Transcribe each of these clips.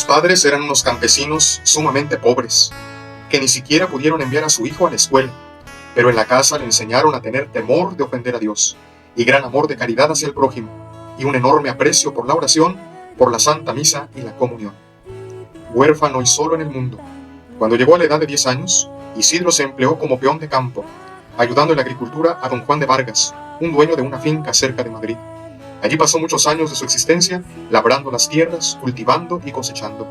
Sus padres eran unos campesinos sumamente pobres, que ni siquiera pudieron enviar a su hijo a la escuela, pero en la casa le enseñaron a tener temor de ofender a Dios, y gran amor de caridad hacia el prójimo, y un enorme aprecio por la oración, por la Santa Misa y la comunión. Huérfano y solo en el mundo, cuando llegó a la edad de 10 años, Isidro se empleó como peón de campo, ayudando en la agricultura a don Juan de Vargas, un dueño de una finca cerca de Madrid. Allí pasó muchos años de su existencia, labrando las tierras, cultivando y cosechando.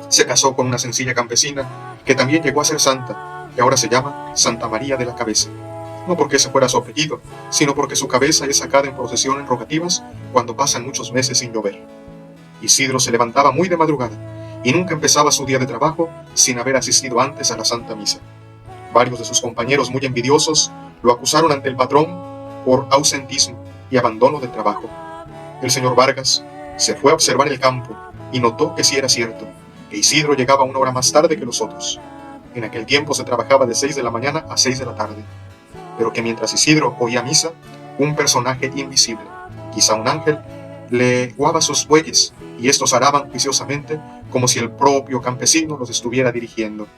Se casó con una sencilla campesina, que también llegó a ser santa, y ahora se llama Santa María de la Cabeza. No porque ese fuera su apellido, sino porque su cabeza es sacada en procesión en rogativas cuando pasan muchos meses sin llover. Isidro se levantaba muy de madrugada, y nunca empezaba su día de trabajo sin haber asistido antes a la Santa Misa. Varios de sus compañeros muy envidiosos lo acusaron ante el patrón por ausentismo y abandono del trabajo. El señor Vargas se fue a observar el campo y notó que sí era cierto, que Isidro llegaba 1 hora más tarde que los otros. En aquel tiempo se trabajaba de 6 de la mañana a 6 de la tarde, pero que mientras Isidro oía misa, un personaje invisible, quizá un ángel, le guaba sus bueyes, y estos araban juiciosamente como si el propio campesino los estuviera dirigiendo.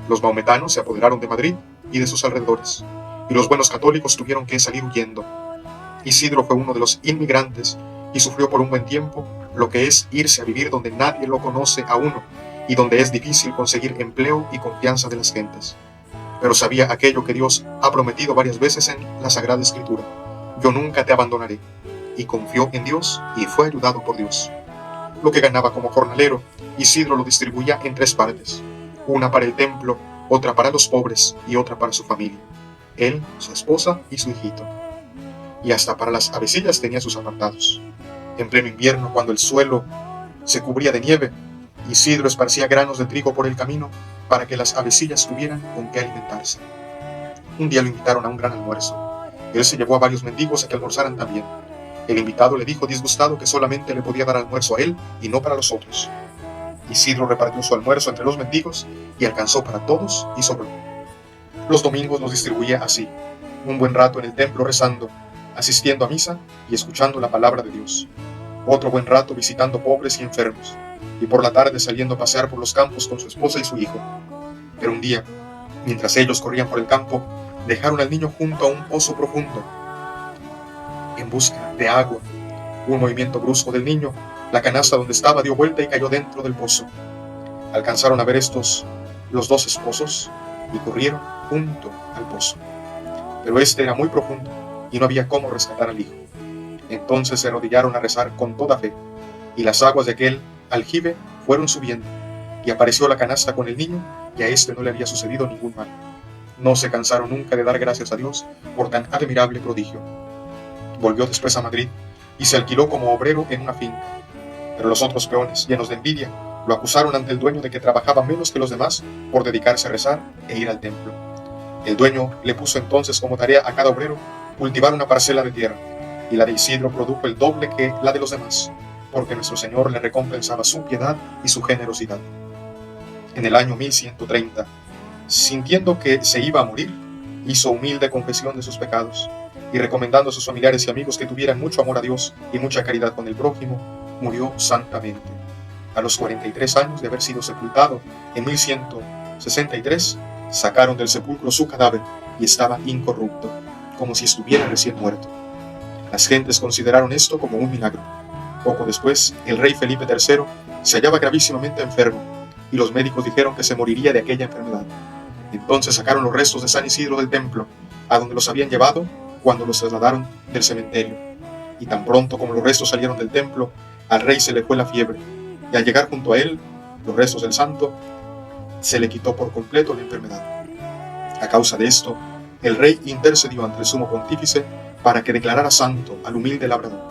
Los maometanos se apoderaron de Madrid y de sus alrededores, y los buenos católicos tuvieron que salir huyendo. Isidro fue uno de los inmigrantes y sufrió por un buen tiempo lo que es irse a vivir donde nadie lo conoce a uno y donde es difícil conseguir empleo y confianza de las gentes. Pero sabía aquello que Dios ha prometido varias veces en la Sagrada Escritura: yo nunca te abandonaré. Y confió en Dios y fue ayudado por Dios. Lo que ganaba como jornalero, Isidro lo distribuía en 3 partes: una para el templo, otra para los pobres y otra para su familia, él, su esposa y su hijito. Y hasta para las avecillas tenía sus apartados. En pleno invierno, cuando el suelo se cubría de nieve, Isidro esparcía granos de trigo por el camino para que las avecillas tuvieran con qué alimentarse. Un día lo invitaron a un gran almuerzo. Él se llevó a varios mendigos a que almorzaran también. El invitado le dijo disgustado que solamente le podía dar almuerzo a él y no para los otros. Isidro repartió su almuerzo entre los mendigos y alcanzó para todos y sobró. Los domingos los distribuía así: un buen rato en el templo rezando, asistiendo a misa y escuchando la palabra de Dios; otro buen rato visitando pobres y enfermos, y por la tarde saliendo a pasear por los campos con su esposa y su hijo. Pero un día, mientras ellos corrían por el campo, dejaron al niño junto a un pozo profundo, en busca de agua. Un movimiento brusco del niño, la canasta donde estaba dio vuelta y cayó dentro del pozo. Alcanzaron a ver estos los 2 esposos y corrieron junto al pozo. Pero este era muy profundo y no había cómo rescatar al hijo. Entonces se arrodillaron a rezar con toda fe, y las aguas de aquel aljibe fueron subiendo, y apareció la canasta con el niño, y a este no le había sucedido ningún mal. No se cansaron nunca de dar gracias a Dios por tan admirable prodigio. Volvió después a Madrid y se alquiló como obrero en una finca. Pero los otros peones, llenos de envidia, lo acusaron ante el dueño de que trabajaba menos que los demás por dedicarse a rezar e ir al templo. El dueño le puso entonces como tarea a cada obrero cultivar una parcela de tierra, y la de Isidro produjo el doble que la de los demás, porque nuestro Señor le recompensaba su piedad y su generosidad. En el año 1130, sintiendo que se iba a morir, hizo humilde confesión de sus pecados, y recomendando a sus familiares y amigos que tuvieran mucho amor a Dios y mucha caridad con el prójimo, murió santamente. A los 43 años de haber sido sepultado, en 1163, sacaron del sepulcro su cadáver y estaba incorrupto, como si estuviera recién muerto. Las gentes consideraron esto como un milagro. Poco después, el rey Felipe III se hallaba gravísimamente enfermo, y los médicos dijeron que se moriría de aquella enfermedad. Entonces sacaron los restos de San Isidro del templo, a donde los habían llevado cuando los trasladaron del cementerio. Y tan pronto como los restos salieron del templo, al rey se le fue la fiebre, y al llegar junto a él los restos del santo, se le quitó por completo la enfermedad. A causa de esto, el rey intercedió ante el sumo pontífice para que declarara santo al humilde labrador,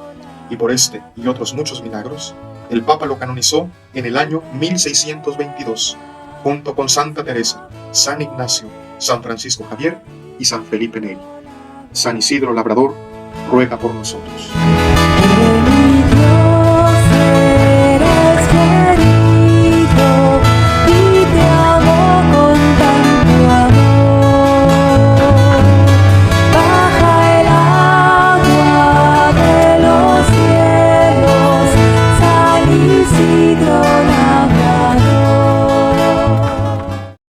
y por este y otros muchos milagros, el Papa lo canonizó en el año 1622, junto con Santa Teresa, San Ignacio, San Francisco Javier y San Felipe Neri. San Isidro Labrador ruega por nosotros.